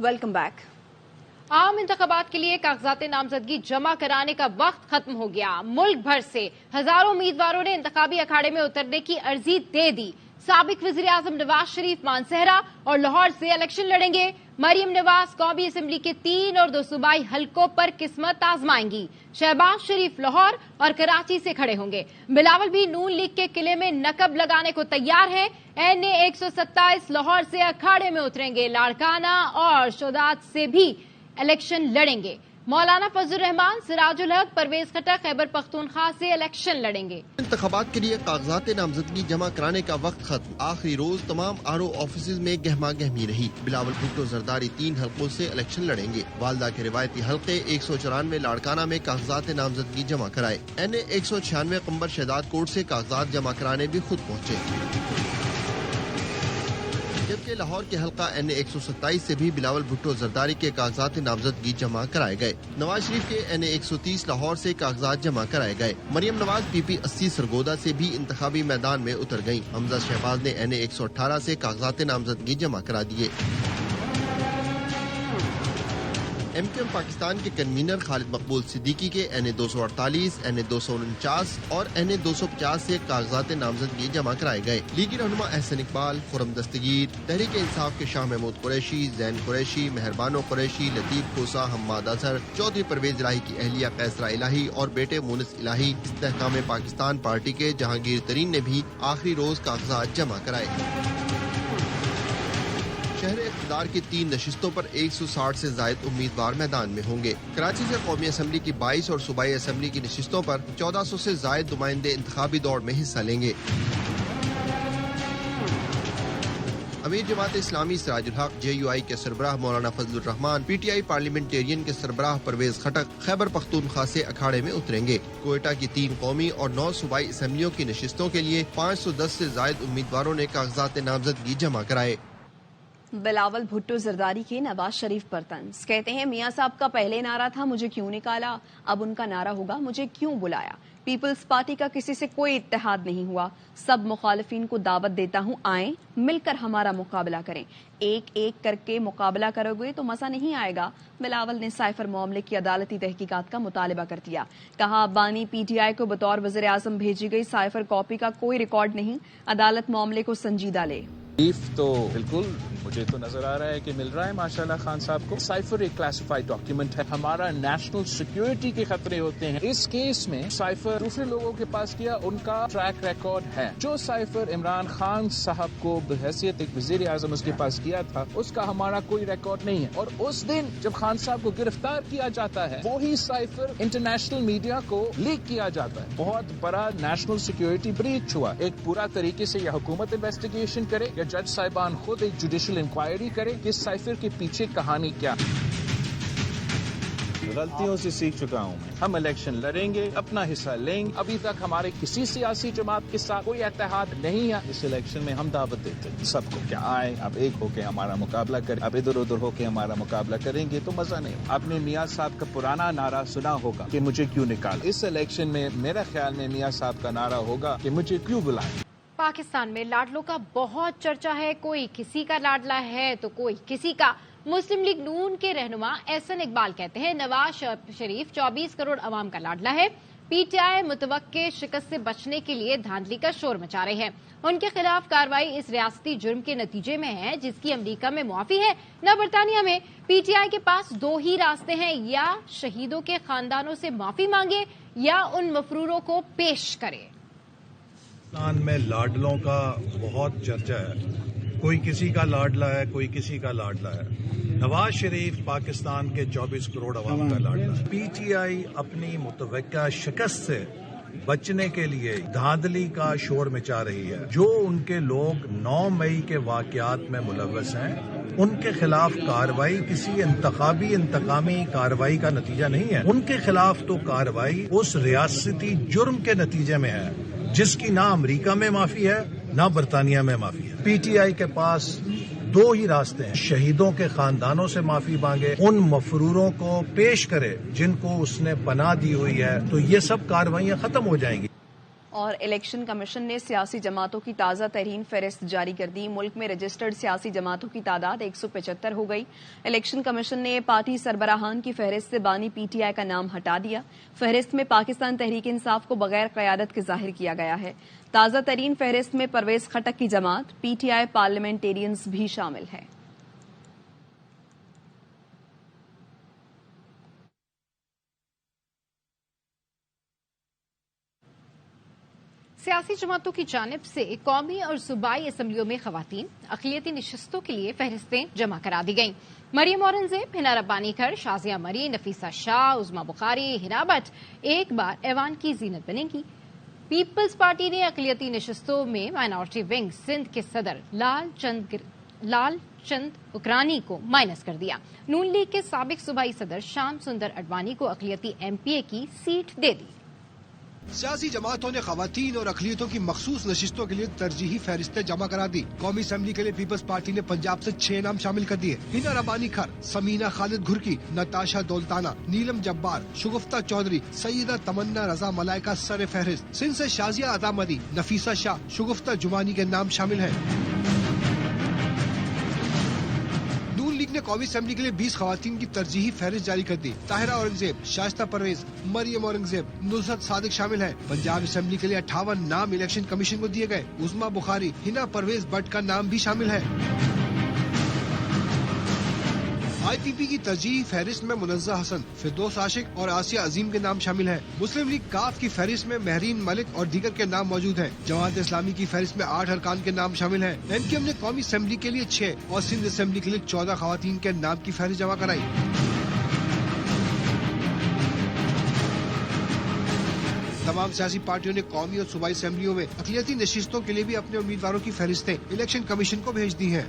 Welcome back. आम इंतखाबात के लिए कागजात नामजदगी जमा कराने का वक्त खत्म हो गया। मुल्क भर से हजारों उम्मीदवारों ने इंतखाबी अखाड़े में उतरने की अर्जी दे दी। साबिक वजीर आजम नवाज शरीफ मानसहरा और लाहौर से इलेक्शन लड़ेंगे। मरियम नवाज कौमी असम्बली के 3 और 2 सूबाई हलकों पर किस्मत आजमाएंगी। शहबाज शरीफ लाहौर और कराची से खड़े होंगे। बिलावल भी नून लीग के किले में नकब लगाने को तैयार है। NA 127 लाहौर से अखाड़े में उतरेंगे। लाड़काना और शोदात से भी इलेक्शन लड़ेंगे। मौलाना फजल रहमान, सिराजुल हक, परवेज खटक खैबर पख्तूनख्वा से इलेक्शन लड़ेंगे। इंतखाबात के लिए कागजात नामजदगी जमा कराने का वक्त खत्म। आखिरी रोज तमाम RO ऑफिस में गहमा गहमी रही। बिलावल भुट्टो जरदारी 3 हलकों से इलेक्शन लड़ेंगे। वालदा के रिवायती हलके 194 लाड़काना में कागजात नामजदगी जमा कराए। NA 196 कंबर शहदाद कोर्ट से कागजात जमा कराने भी खुद पहुँचे। जबकि लाहौर के हलका NA 127 से भी बिलावल भुट्टो जरदारी के कागजात नामजदगी जमा कराए गए। नवाज शरीफ के NA 130 लाहौर से कागजात जमा कराए गए। मरियम नवाज PP 80 सरगोदा से भी इंतखाबी मैदान में उतर गयी। हमजा शहबाज ने NA 118 से कागजात नामजदगी जमा करा दिए। MQM पाकिस्तान के कन्वीनर खालिद मकबूल सिद्दीकी के NA 248, NA 249 और NA 250 से कागजात नामजदगी जमा कराए गए। लीगी रहनुमा एहसन इकबाल, खुरम दस्तगीर, तहरीक इंसाफ के शाह महमूद कुरैशी, जैन कुरैशी, मेहरबानो कुरैशी, लतीफ खोसा, हम्माद अजहर, चौधरी परवेज इलाही की अहलिया कैसरा इलाही और बेटे मुनिस इलाही, इस्तेहकाम पाकिस्तान पार्टी के जहांगीर तरीन ने भी आखिरी रोज कागजात जमा कराए। शहर इक़्तिदार की 3 नशिस्तों पर 160 से जायद उम्मीदवार मैदान में होंगे। कराची से कौमी असम्बली की 22 और सूबाई असम्बली की नशिस्तों पर 1400 से जायद नुमाइंदे इंतखाबी दौड़ में हिस्सा लेंगे। अमीर जमात इस्लामी सिराजुल हक, JUI के सरबराह मौलाना फजल रहमान, PTI पार्लियामेंटेरियन के सरबराह परवेज खटक खैबर पख्तूनख्वा से अखाड़े में उतरेंगे। कोयटा की 3 कौमी और 9 सूबाई असम्बलियों की नशिस्तों के लिए 510 से जायद उम्मीदवारों ने कागजात नामजदगी जमा कराए। बिलावल भुट्टो जरदारी के नवाज शरीफ पर तंज। कहते हैं मियां साहब का पहले नारा था मुझे क्यों निकाला, अब उनका नारा होगा मुझे क्यों बुलाया। पीपल्स पार्टी का किसी से कोई इत्तेहाद नहीं हुआ। सब मुखालिफिन को दावत देता हूं, आएं मिलकर हमारा मुकाबला करें। एक एक करके मुकाबला करोगे तो मजा नहीं आएगा। बिलावल ने साइफर मामले की अदालती तहकीकात का मुतालबा कर दिया। कहा बानी PTI को बतौर वज़ीर आज़म भेजी गई साइफर कॉपी का कोई रिकॉर्ड नहीं, अदालत मामले को संजीदा ले। तो बिल्कुल मुझे तो नजर आ रहा है कि मिल रहा है माशाल्लाह खान साहब को। साइफर एक क्लासिफाइड डॉक्यूमेंट है, हमारा नेशनल सिक्योरिटी के खतरे होते हैं। इस केस में साइफर दूसरे लोगों के पास किया, उनका ट्रैक रिकॉर्ड है। जो साइफर इमरान खान साहब को बहैसियत एक वजीर आजम उसके पास किया था, उसका हमारा कोई रिकॉर्ड नहीं है। और उस दिन जब खान साहब को गिरफ्तार किया जाता है, वही साइफर इंटरनेशनल मीडिया को लीक किया जाता है। बहुत बड़ा नेशनल सिक्योरिटी ब्रीच हुआ। एक पूरा तरीके से यह हुकूमत इन्वेस्टिगेशन करे या जज साहिबान खुद एक जुडिशियल इंक्वायरी करे कि साइफर के पीछे कहानी क्या। गलतियों से सीख चुका हूँ मैं। हम इलेक्शन लड़ेंगे, अपना हिस्सा लेंगे। अभी तक हमारे किसी सियासी जमात के साथ कोई इत्तेहाद नहीं है। इस इलेक्शन में हम दावत देते हैं सबको क्या आए, अब एक होके हमारा मुकाबला करें। अब इधर उधर होके हमारा मुकाबला करेंगे तो मजा नहीं। आपने मियाँ साहब का पुराना नारा सुना होगा कि मुझे क्यों निकाल। इस इलेक्शन में मेरा ख्याल में मियाँ साहब का नारा होगा कि मुझे क्यों बुलाएं। पाकिस्तान में लाडलों का बहुत चर्चा है। कोई किसी का लाडला है तो कोई किसी का। मुस्लिम लीग नून के रहनुमा एहसन इकबाल कहते हैं नवाज शरीफ 24 करोड़ अवाम का लाडला है। PTI मुतवक्के शिकस्त से बचने के लिए धांधली का शोर मचा रहे हैं। उनके खिलाफ कार्रवाई इस रियासती जुर्म के नतीजे में है जिसकी अमरीका में मुआफी है न बरतानिया में। PTI के पास 2 ही रास्ते हैं, या शहीदों के खानदानों से माफी मांगे या उन मफरूरों को पेश करे। पाकिस्तान में लाडलों का बहुत चर्चा है। कोई किसी का लाडला है, कोई किसी का लाडला है। नवाज शरीफ पाकिस्तान के 24 करोड़ अवाम का लाडला है। PTI अपनी मुतवक्का शिकस्त से बचने के लिए धांधली का शोर मचा रही है। जो उनके लोग 9 मई के वाकयात में मुलव्वस हैं, उनके खिलाफ कार्रवाई किसी इंतकामी कार्रवाई का नतीजा नहीं है। उनके खिलाफ तो कार्रवाई उस रियासती जुर्म के नतीजे में है जिसकी ना अमेरिका में माफी है ना बरतानिया में माफी है। PTI के पास 2 ही रास्ते हैं, शहीदों के खानदानों से माफी मांगे, उन मफरूरों को पेश करे जिनको उसने पनाह दी हुई है, तो ये सब कार्रवाइयां खत्म हो जाएंगी। اور الیکشن کمیشن نے سیاسی جماعتوں کی تازہ ترین فہرست جاری کر دی. ملک میں رجسٹرڈ سیاسی جماعتوں کی تعداد 175 ہو گئی. الیکشن کمیشن نے پارٹی سربراہان کی فہرست سے بانی پی ٹی آئی کا نام ہٹا دیا. فہرست میں پاکستان تحریک انصاف کو بغیر قیادت کے ظاہر کیا گیا ہے. تازہ ترین فہرست میں پرویز خٹک کی جماعت پی ٹی آئی پارلیمنٹیرینز بھی شامل ہے. سیاسی جماعتوں کی جانب سے قومی اور صوبائی اسمبلیوں میں خواتین اقلیتی نشستوں کے لیے فہرستیں جمع کرا دی گئیں. مریم اورنگزیب، ہنا ربانی کھر، شازیہ مری، نفیسہ شاہ، عظما بخاری، ہنا بٹ ایک بار ایوان کی زینت بنیں گی. پیپلز پارٹی نے اقلیتی نشستوں میں مائنارٹی ونگ سندھ کے صدر لال چند اکرانی کو مائنس کر دیا. نون لیگ کے سابق صوبائی صدر شام سندر اڈوانی کو اقلیتی ایم پی اے کی سیٹ دے دی. سیاسی جماعتوں نے خواتین اور اقلیتوں کی مخصوص نشستوں کے لیے ترجیحی فہرستیں جمع کرا دی. قومی اسمبلی کے لیے پیپلز پارٹی نے پنجاب سے 6 نام شامل کر دیے. ہنا ربانی کھر، سمینہ خالد گھرکی، نتاشا دولتانہ، نیلم جبار، شگفتہ چودھری، سیدہ تمنا رضا ملائکہ سر فہرست. سندھ سے شازیہ عطا مدی، نفیسہ شاہ، شگفتہ جمانی کے نام شامل ہیں. لیگ نے قومی اسمبلی کے لیے 20 خواتین کی ترجیحی فہرست جاری کر دی. طاہرہ اورنگزیب، شائستہ پرویز، مریم اورنگزیب، نصرت صادق شامل ہیں. پنجاب اسمبلی کے لیے 58 نام الیکشن کمیشن کو دیے گئے. عظما بخاری، ہنا پرویز بٹ کا نام بھی شامل ہے. آئی پی پی کی ترجیحی فہرست میں منزہ حسن، فردوس عاشق اور آسیہ عظیم کے نام شامل ہیں. مسلم لیگ کاف کی فہرست میں مہرین ملک اور دیگر کے نام موجود ہیں. جماعت اسلامی کی فہرست میں 8 ارکان کے نام شامل ہیں. ایم کیو ایم نے قومی اسمبلی کے لیے 6 اور سندھ اسمبلی کے لیے 14 خواتین کے نام کی فہرست جمع کرائی. تمام سیاسی پارٹیوں نے قومی اور صوبائی اسمبلیوں میں اقلیتی نشستوں کے لیے بھی اپنے امیدواروں کی فہرستیں الیکشن کمیشن کو بھیج دی ہیں.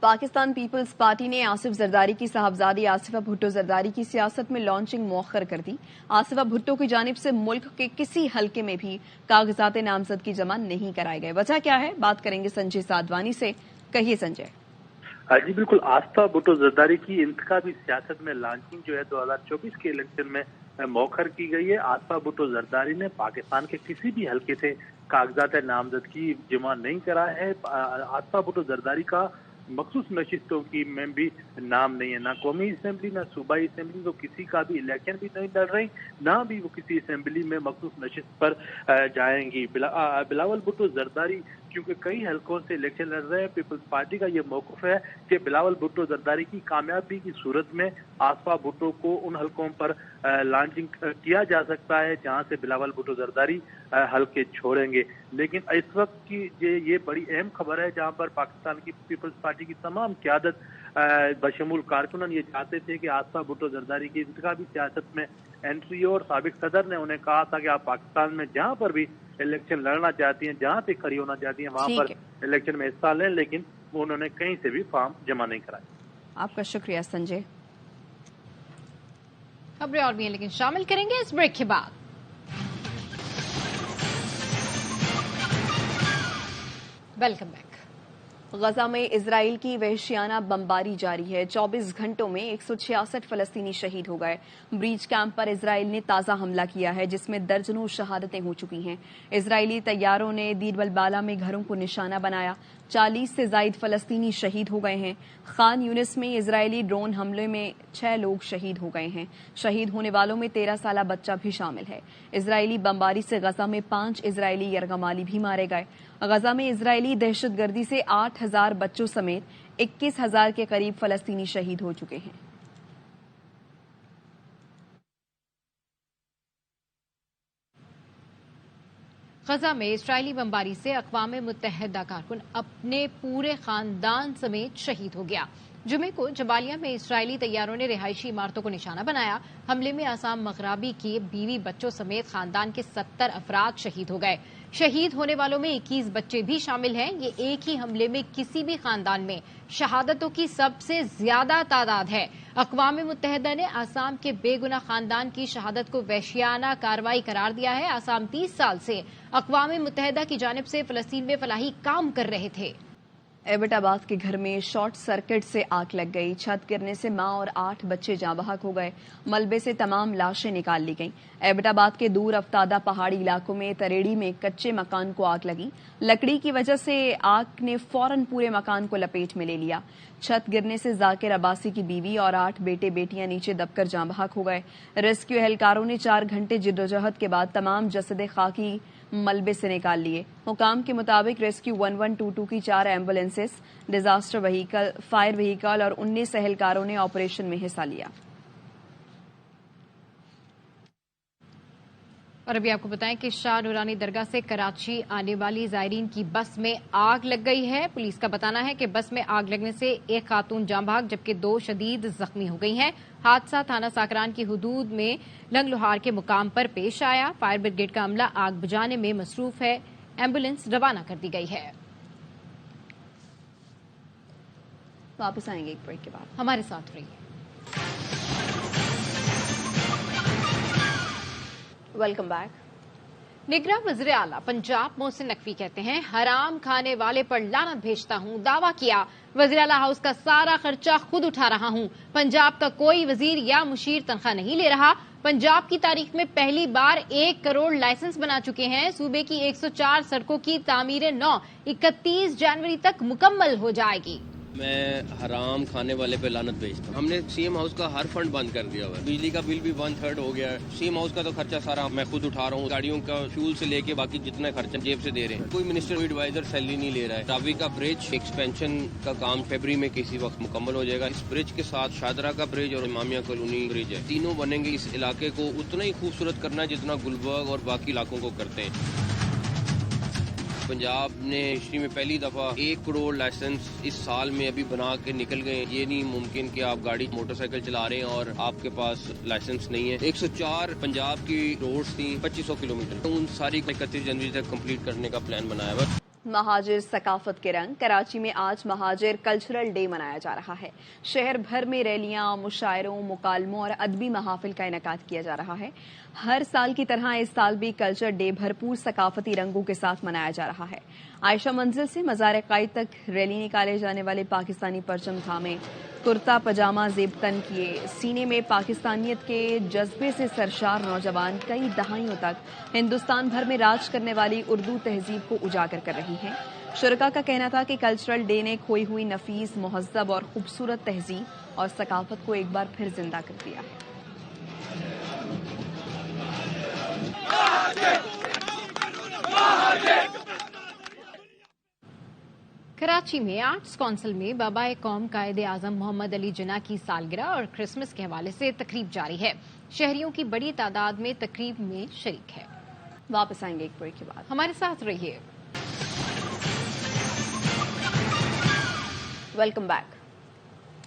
پاکستان پیپلز پارٹی نے آصف زرداری کی صاحبزادی آصفہ بھٹو زرداری کی سیاست میں لانچنگ مؤخر کر دی. آصفہ بھٹو کی جانب سے ملک کے کسی حلقے میں بھی کاغذات نامزدگی جمع نہیں کرائے گئے. وجہ کیا ہے؟ بات کریں گے سنجے سادوانی سے. کہیے سنجے. جی بالکل، آصفہ بھٹو زرداری کی انتخابی سیاست میں لانچنگ جو ہے 2024 کے الیکشن میں مؤخر کی گئی ہے. آصفہ بھٹو زرداری نے پاکستان کے کسی بھی حلقے سے کاغذات نامزدگی جمع نہیں کرا ہے. آصفہ بھٹو زرداری کا مخصوص نشستوں کی میں بھی نام نہیں ہے. نہ قومی اسمبلی، نہ صوبائی اسمبلی، تو کسی کا بھی الیکشن بھی نہیں لڑ رہی، نہ بھی وہ کسی اسمبلی میں مخصوص نشست پر جائیں گی. بلاول بھٹو زرداری کیونکہ کئی حلقوں سے الیکشن لڑ رہے ہیں. پیپلز پارٹی کا یہ موقف ہے کہ بلاول بھٹو زرداری کی کامیابی کی صورت میں آصفہ بھٹو کو ان حلقوں پر لانچنگ کیا جا سکتا ہے جہاں سے بلاول بھٹو زرداری حلقے چھوڑیں گے. لیکن اس وقت کی یہ بڑی اہم خبر ہے جہاں پر پاکستان کی پیپلز پارٹی کی تمام قیادت بشمول کارکنان یہ چاہتے تھے کہ آصفہ بھٹو زرداری کی انتخابی سیاست میں انٹری ہو، اور سابق صدر نے انہیں کہا تھا کہ آپ پاکستان میں جہاں پر بھی الیکشن لڑنا چاہتی ہیں، جہاں پہ کھڑی ہونا چاہتی ہیں، وہاں پر الیکشن میں حصہ لیں. لیکن انہوں نے کہیں سے بھی فارم جمع نہیں کرائے. آپ کا شکریہ سنجے. خبریں اور بھی ہیں لیکن شامل کریں گے اس بریک کے بعد. Welcome back. غزہ میں اسرائیل کی وحشیانہ بمباری جاری ہے. 24 گھنٹوں میں 166 فلسطینی شہید ہو گئے. بریچ کیمپ پر اسرائیل نے تازہ حملہ کیا ہے جس میں درجنوں شہادتیں ہو چکی ہیں. اسرائیلی طیاروں نے دیر البالہ میں گھروں کو نشانہ بنایا. 40 سے زائد فلسطینی شہید ہو گئے ہیں. خان یونس میں اسرائیلی ڈرون حملے میں 6 لوگ شہید ہو گئے ہیں. شہید ہونے والوں میں 13 سالہ بچہ بھی شامل ہے. اسرائیلی بمباری سے غزہ میں 5 اسرائیلی یرغمالی بھی مارے گئے. غزہ میں اسرائیلی دہشت گردی سے 8,000 بچوں سمیت 21,000 کے قریب فلسطینی شہید ہو چکے ہیں. غزہ میں اسرائیلی بمباری سے اقوام متحدہ کارکن اپنے پورے خاندان سمیت شہید ہو گیا. جمعے کو جبالیہ میں اسرائیلی طیاروں نے رہائشی عمارتوں کو نشانہ بنایا. حملے میں آسام مغربی کے بیوی بچوں سمیت خاندان کے 70 افراد شہید ہو گئے. شہید ہونے والوں میں 21 بچے بھی شامل ہیں. یہ ایک ہی حملے میں کسی بھی خاندان میں شہادتوں کی سب سے زیادہ تعداد ہے. اقوام متحدہ نے آسام کے بے گناہ خاندان کی شہادت کو وحشیانہ کارروائی قرار دیا ہے. آسام 30 سال سے اقوام متحدہ کی جانب سے فلسطین میں فلاحی کام کر رہے تھے. एबटाबाद के घर में शॉर्ट सर्किट से आग लग गई। छत गिरने से मां और 8 बच्चे जाँ बहक हो गए। मलबे से तमाम लाशें निकाल ली गईं। एबटाबाद के दूर अफ्तादा पहाड़ी इलाकों में तरेड़ी में कच्चे मकान को आग लगी। लकड़ी की वजह से आग ने फौरन पूरे मकान को लपेट में ले लिया। छत गिरने से जाकिर अब्बासी की बीवी और 8 बेटे बेटियां नीचे दबकर जाँ बहक हो गए। रेस्क्यू एहलकारों ने 4 घंटे जिद्दोजहद के बाद तमाम जसदे खाकी मलबे से निकाल लिए। हुकाम के मुताबिक रेस्क्यू 1122 की 4 ambulances, disaster vehicle, fire vehicle और 19 एहलकारों ने ऑपरेशन में हिस्सा लिया। और अभी आपको बताएं कि शाह नूरानी दरगाह से कराची आने वाली जायरीन की बस में आग लग गई है। पुलिस का बताना है कि बस में आग लगने से एक खातून जाँ बहक जबकि 2 शदीद जख्मी हो गई हैं। हादसा थाना साकरान की हुदूद में लंगलोहार के मुकाम पर पेश आया। फायर ब्रिगेड का अमला आग बुझाने में मसरूफ है। एम्बुलेंस रवाना कर दी गई है। वापस आएंगे एक ब्रेक के बाद। हमारे साथ रहिए। Welcome back. निगरां वज़ीर आला पंजाब मोहसिन नकवी कहते हैं, हराम खाने वाले पर लानत भेजता हूं। दावा किया, वज़ीर आला हाउस का सारा खर्चा खुद उठा रहा हूं। पंजाब का कोई वजीर या मुशीर तनख्वाह नहीं ले रहा। पंजाब की तारीख में पहली बार 1 करोड़ लाइसेंस बना चुके हैं। सूबे की 104 सड़कों की तामीर नौ 31 जनवरी तक मुकम्मल हो जाएगी। मैं हराम खाने वाले पे लानत भेजता हूँ। हमने सीएम हाउस का हर फंड बंद कर दिया हुआ है। बिजली का बिल भी 1/3 हो गया है। सीएम हाउस का तो खर्चा सारा मैं खुद उठा रहा हूँ। गाड़ियों का फ्यूल से लेके बाकी जितना खर्चा जेब से दे रहे हैं। कोई मिनिस्टर एडवाइजर सैलरी नहीं ले रहा है। रावी का ब्रिज एक्सपेंशन का काम फरवरी में किसी वक्त मुकम्मल हो जाएगा। इस ब्रिज के साथ शादरा का ब्रिज और इमामिया कॉलोनी ब्रिज है, तीनों बनेंगे। इस इलाके को उतना ही खूबसूरत करना है जितना गुलबर्ग और बाकी इलाकों को करते हैं। पंजाब ने हिस्ट्री में पहली दफा 1 करोड़ लाइसेंस इस साल में अभी बना के निकल गए। ये नहीं मुमकिन कि आप गाड़ी मोटरसाइकिल चला रहे हैं और आपके पास लाइसेंस नहीं है। 104 पंजाब की रोड्स थी 2500 किलोमीटर, तो उन सारी 31 जनवरी तक कंप्लीट करने का प्लान बनाया हुआ। महाजिर सकाफत के रंग। कराची में आज महाजिर कल्चरल डे मनाया जा रहा है। शहर भर में रैलियां, मुशायरों, मुकालमों और अदबी महाफिल का इनेकाद किया जा रहा है। हर साल की तरह इस साल भी कल्चर डे भरपूर सकाफती रंगों के साथ मनाया जा रहा है। आयशा मंजिल से मज़ार कायद तक रैली निकाले जाने वाले पाकिस्तानी परचम थामे, कुर्ता पजामा जेब तन किए, सीने में पाकिस्तानियत के जज्बे से सरशार नौजवान कई दहाइयों तक हिंदुस्तान भर में राज करने वाली उर्दू तहजीब को उजागर कर रही हैं। शुरका का कहना था कि कल्चरल डे ने खोई हुई नफीस, मुहज़्ज़ब और खूबसूरत तहजीब और सकाफत को एक बार फिर जिंदा कर दिया है। कराची में आर्ट्स काउंसिल में बाबा कौम कायदे आजम मोहम्मद अली जिन्ना की सालगिरह और क्रिसमस के हवाले से तकरीब जारी है। शहरियों की बड़ी तादाद में तकरीब में शरीक है। वापस आएंगे एक ब्रेक के बाद। हमारे साथ रहिए। Welcome back.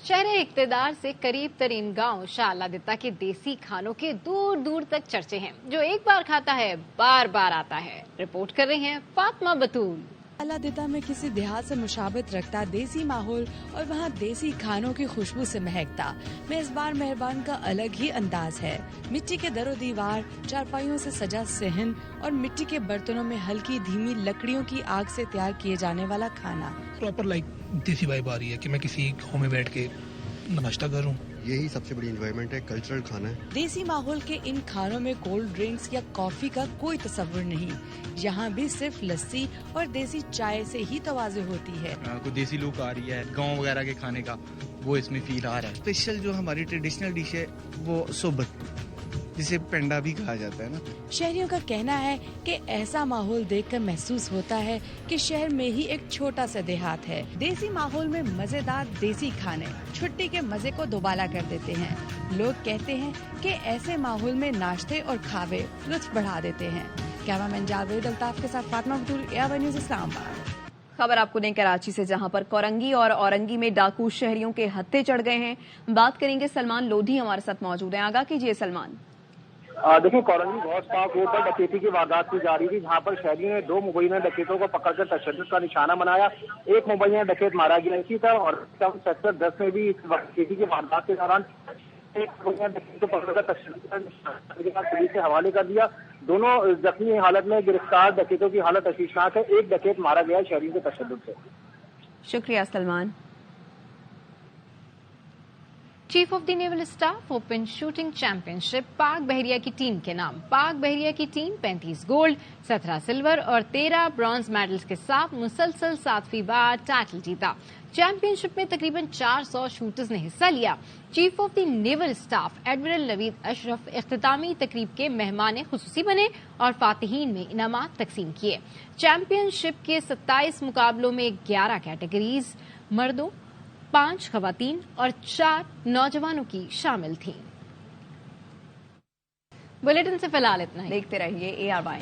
शहर इक्तदार से करीब तरीन गांव शाह अल्लादिता के देसी खानों के दूर दूर तक चर्चे हैं। जो एक बार खाता है बार बार आता है। रिपोर्ट कर रही हैं फातिमा बतूल। अल्लादिता में किसी देहात से मुशाबत रखता देसी माहौल और वहाँ देसी खानों की खुशबू से महकता मेजबान मेहरबान का अलग ही अंदाज है। मिट्टी के दरो दीवार, चारपाइयों से सजा सहन और मिट्टी के बर्तनों में हल्की धीमी लकड़ियों की आग से तैयार किए जाने वाला खाना। प्रॉपर देसी वाइब आ रही है कि मैं किसी गाँव में बैठ के नाश्ता करूं। यही सबसे बड़ी एंजॉयमेंट है, कल्चरल खाना है। देसी माहौल के इन खानों में कोल्ड ड्रिंक्स या कॉफी का कोई तस्वुर नहीं। यहाँ भी सिर्फ लस्सी और देसी चाय से ही तवाज़े होती है। कोई देसी लुक आ रही है गांव वगैरह के खाने का, वो इसमें फील आ रहा है। स्पेशल जो हमारी ट्रेडिशनल डिश है वो सोबत, जिसे पेंडा भी कहा जाता है ना। शहरियों का कहना है कि ऐसा माहौल देखकर महसूस होता है कि शहर में ही एक छोटा सा देहात है। देसी माहौल में मजेदार देसी खाने छुट्टी के मजे को दोबारा कर देते हैं। लोग कहते हैं कि ऐसे माहौल में नाश्ते और खावे लुत्फ बढ़ा देते हैं। कैमरामैन जावेद अल्ताफ के साथ फातिमा बतूल, AR न्यूज़ इस्लामाबाद। खबर आपको दें कराची से, जहां पर कोरंगी और औरंगी में डाकू शहरियों के हत्थे चढ़ गए हैं। बात करेंगे, सलमान लोधी हमारे साथ मौजूद हैं। आगाह कीजिए सलमान। देखिए, कोरंगी गौस पार्क रोड पर डकैती की वारदात की जा रही थी, जहां पर शहरियों ने 2 मुबैना डकैतों को पकड़कर तशद्दुद का निशाना बनाया। एक मुबैना डकैत मारा गया। इसी तरह और सेक्टर 10 में भी इस डकैती की वारदात के दौरान एक मुबैना डकैत को पकड़कर तशद्दुद का निशाना पुलिस के हवाले कर दिया। दोनों जख्मी हालत में, गिरफ्तार डकैतों की हालत तशवीशनाक है। एक डकैत मारा गया शहरियों के तशद्दुद से। शुक्रिया Salman. Chief of the naval staff open shooting championship पाक बहरिया की टीम के नाम। पाक बहरिया की टीम 35 गोल्ड, 17 सिल्वर और 13 ब्रॉन्ज मेडल्स के साथ मुसलसल 7वीं बार टाइटल जीता। चैंपियनशिप में तकरीबन 400 शूटर्स ने हिस्सा लिया। Chief of the naval staff admiral Naveed Ashraf इख्तितामी तकरीब के मेहमान खुसूसी बने और फातिहीन में इनामात तकसीम किए। चैंपियनशिप के 27 मुकाबलों में 11 कैटेगरीज मर्दों, 5 खवातीन और 4 नौजवानों की शामिल थीं। बुलेटिन से फिलहाल इतना ही। देखते रहिए ARY।